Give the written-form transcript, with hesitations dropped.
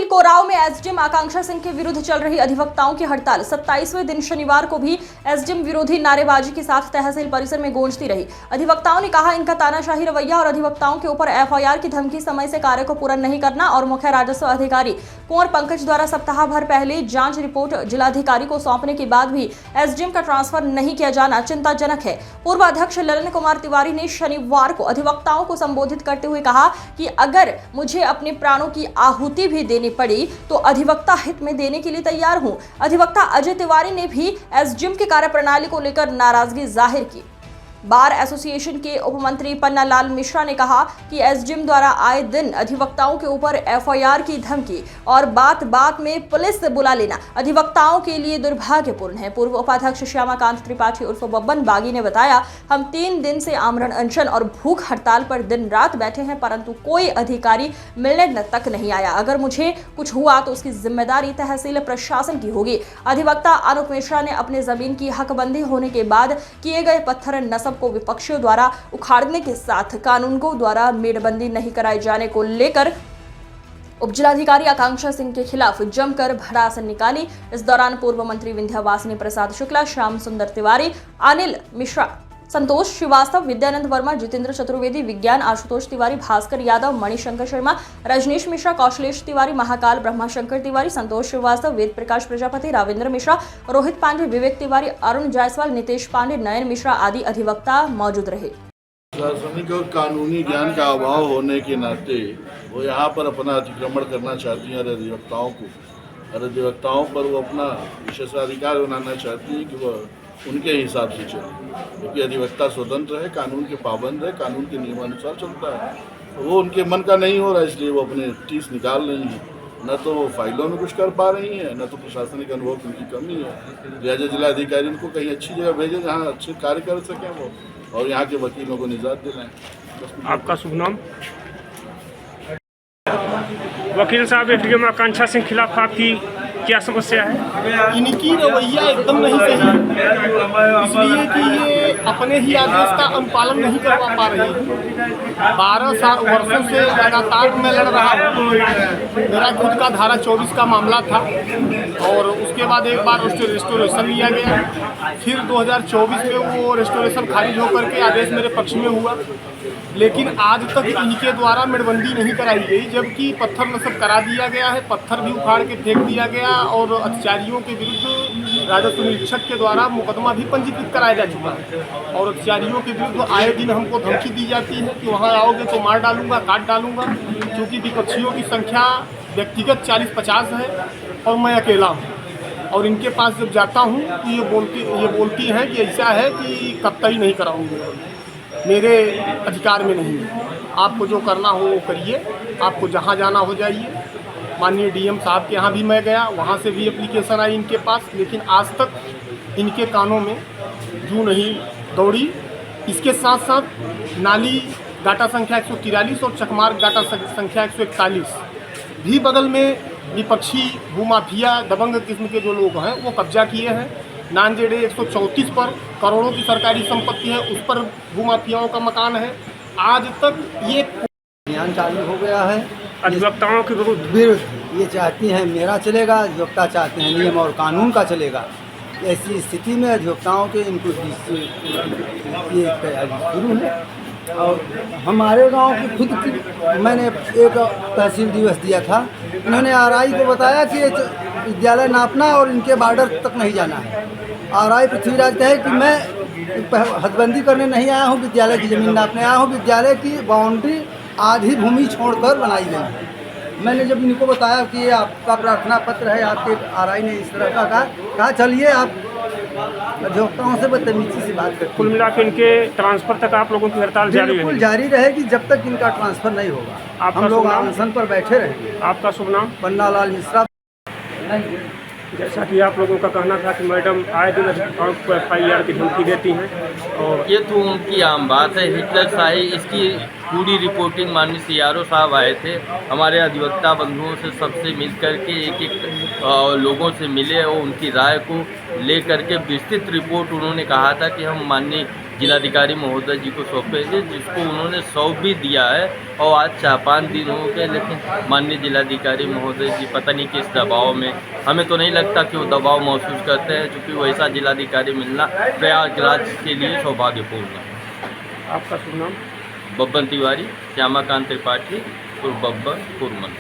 कोराव में एसडीएम आकांक्षा सिंह के विरुद्ध चल रही अधिवक्ताओं की हड़ताल 27वें दिन शनिवार को भी एसडीएम विरोधी नारेबाजी के साथ तहसील परिसर में गूंजती रही। अधिवक्ताओं ने कहा, इनका तानाशाही रवैया और अधिवक्ताओं के ऊपर एफआईआर की धमकी, समय से कार्य को पूरा नहीं करना और मुख्य राजस्व अधिकारी कुंवर पंकज द्वारा सप्ताह भर पहले जांच रिपोर्ट जिलाधिकारी को सौंपने के बाद भी एसडीएम का ट्रांसफर नहीं किया जाना चिंताजनक है। पूर्व अध्यक्ष ललन कुमार तिवारी ने शनिवार को अधिवक्ताओं को संबोधित करते हुए कहा कि अगर मुझे अपने प्राणों की आहुति भी देनी पड़ी तो अधिवक्ता हित में देने के लिए तैयार हूं। अधिवक्ता अजय तिवारी ने भी एसडीएम की कार्यप्रणाली को लेकर नाराजगी जाहिर की। बार एसोसिएशन के उपमंत्री पन्नालाल मिश्रा ने कहा कि एसडीएम द्वारा आए दिन अधिवक्ताओं के ऊपर एफआईआर की धमकी और बात बात में पुलिस से बुला लेना अधिवक्ताओं के लिए दुर्भाग्यपूर्ण है। पूर्व उपाध्यक्ष श्यामाकांत त्रिपाठी उर्फ बब्बन बागी ने बताया, हम 3 दिन से आमरण अनशन और भूख हड़ताल पर दिन रात बैठे हैं, परंतु कोई अधिकारी मिलने तक नहीं आया। अगर मुझे कुछ हुआ तो उसकी जिम्मेदारी तहसील प्रशासन की होगी। अधिवक्ता अनुप मिश्रा ने अपने जमीन की हकबंदी होने के बाद किए गए पत्थर नस्ब को विपक्षियों द्वारा उखाड़ने के साथ कानूनगों द्वारा मेड़बंदी नहीं कराए जाने को लेकर उपजिलाधिकारी आकांक्षा सिंह के खिलाफ जमकर भड़ास निकाली। इस दौरान पूर्व मंत्री विंध्यावासिनी प्रसाद शुक्ला, श्याम सुंदर तिवारी, अनिल मिश्रा, संतोष श्रीवास्तव, विद्यानंद वर्मा, जितेंद्र चतुर्वेदी, विज्ञान आशुतोष तिवारी, भास्कर यादव, मणिशंकर शर्मा, रजनीश मिश्रा, कौशलेश तिवारी, महाकाल ब्रह्माशंकर तिवारी, संतोष श्रीवास्तव, वेद प्रकाश प्रजापति, राविंद्र मिश्रा, रोहित पांडे, विवेक तिवारी, अरुण जायसवाल, नितेश पांडे, नयन मिश्रा आदि अधिवक्ता मौजूद रहे। प्रशासनिक और कानूनी ज्ञान का अभाव होने के नाते वो यहाँ पर अपना अतिक्रमण करना चाहती हैं अधिवक्ताओं को, और अधिवक्ताओं पर वो अपना विशेषाधिकार बनाना चाहती है कि वह उनके हिसाब से चले, क्योंकि अधिवक्ता स्वतंत्र है, कानून के पाबंद है, कानून के नियमानुसार चलता है। तो वो उनके मन का नहीं हो रहा, इसलिए वो अपने टीस निकाल रही हैं। न तो वो फाइलों में कुछ कर पा रही हैं, न तो प्रशासनिक अनुभव की उनकी कमी है। लिहाजा जिलाधिकारी उनको कहीं अच्छी जगह भेजें जहाँ अच्छे कार्य कर सकें वो, और यहाँ के वकीलों को निजात दिलाएं। आपका शुभ नाम? वकील साहब, एसडीएम आकांक्षा सिंह खिलाफ आपकी क्या समस्या है? इनकी रवैया एकदम नहीं सही, इसलिए कि ये अपने ही आदेश का अनुपालन नहीं करवा पा रही है। 12 वर्षों से लगातार मैं लड़ रहा हूँ। मेरा खुद का धारा 24 का मामला था और उसके बाद एक बार रेस्टोरेशन लिया गया, फिर 2024 में वो रेस्टोरेशन खारिज होकर के आदेश मेरे पक्ष में हुआ, लेकिन आज तक इनके द्वारा मेड़बंदी नहीं कराई गई, जबकि पत्थर नस्ब करा दिया गया है, पत्थर भी उखाड़ के फेंक दिया गया और अधिकारियों के विरुद्ध राजस्व निरीक्षक के द्वारा मुकदमा भी पंजीकृत कराया जा चुका है। और अधिकारियों के विरुद्ध आए दिन हमको धमकी दी जाती है कि वहाँ आओगे तो मार डालूंगा, काट डालूंगा, क्योंकि विपक्षियों की संख्या व्यक्तिगत 40-50 है और मैं अकेला हूँ। और इनके पास जब जाता हूँ तो ये बोलती हैं कि ऐसा है कि कत्तई नहीं कराऊंगी, मेरे अधिकार में नहीं है, आपको जो करना हो वो करिए, आपको जहाँ जाना हो जाइए। माननीय डीएम साहब के यहाँ भी मैं गया, वहाँ से भी एप्लीकेशन आई इनके पास, लेकिन आज तक इनके कानों में जू नहीं दौड़ी। इसके साथ साथ नाली डाटा संख्या 143 और चकमार्ग डाटा संख्या 141 भी बगल में विपक्षी भूमाफिया दबंग किस्म के जो लोग हैं वो कब्जा किए हैं। नानजेड़े 134 पर करोड़ों की सरकारी संपत्ति है, उस पर भूमाफियाओं का मकान है। आज तक ये अभियान चालू हो गया है अधिवक्ताओं के विरुद्ध। ये चाहती हैं मेरा चलेगा, अधिवक्ता चाहते हैं नियम और कानून का चलेगा। ऐसी स्थिति में अधिवक्ताओं के इनको ये तैयारी शुरू है। और हमारे गांव की खुद की मैंने एक तहसील दिवस दिया था, इन्होंने आरआई को बताया कि विद्यालय नापना और इनके बॉर्डर तक नहीं जाना है। आरआई पृथ्वीराज कहे कि मैं हदबंदी करने नहीं आया हूँ, विद्यालय की ज़मीन नापने आया हूँ। विद्यालय की बाउंड्री आधी भूमि छोड़कर बनाई गई है। मैंने जब इनको बताया कि ये आपका प्रार्थना पत्र है, आपके आरआई ने इस तरह का कहा चलिए आप अधिवक्ताओं से बदतमीजी से बात करते। कुल मिला के इनके ट्रांसफर तक आप लोगों की हड़ताल जारी रहेगी? बिल्कुल जारी रहेगी जब तक इनका ट्रांसफर नहीं होगा। हम लोग अनशन पर बैठे रहेंगे। आपका शुभ नाम? पन्नालाल मिश्रा। जैसा कि आप लोगों का कहना था कि मैडम आए दिन अधिवक्ताओं को एफआईआर की धमकी देती हैं, और ये तो उनकी आम बात है। हिटलरशाही इसकी पूरी रिपोर्टिंग माननीय सीआरओ साहब आए थे, हमारे अधिवक्ता बंधुओं से सबसे मिल करके एक लोगों से मिले और उनकी राय को ले करके विस्तृत रिपोर्ट उन्होंने कहा था कि हम माननीय जिलाधिकारी महोदय जी को सौंपे थे, जिसको उन्होंने सौंप भी दिया है। और आज 4-5 दिन हो गए, लेकिन माननीय जिलाधिकारी महोदय जी पता नहीं किस दबाव में, हमें तो नहीं लगता कि वो दबाव महसूस करते हैं, क्योंकि वैसा जिलाधिकारी मिलना प्रयागराज के लिए सौभाग्यपूर्ण है। आपका शुभ नाम? बब्बन तिवारी, श्यामाकांत त्रिपाठी और बब्बन कुरमन।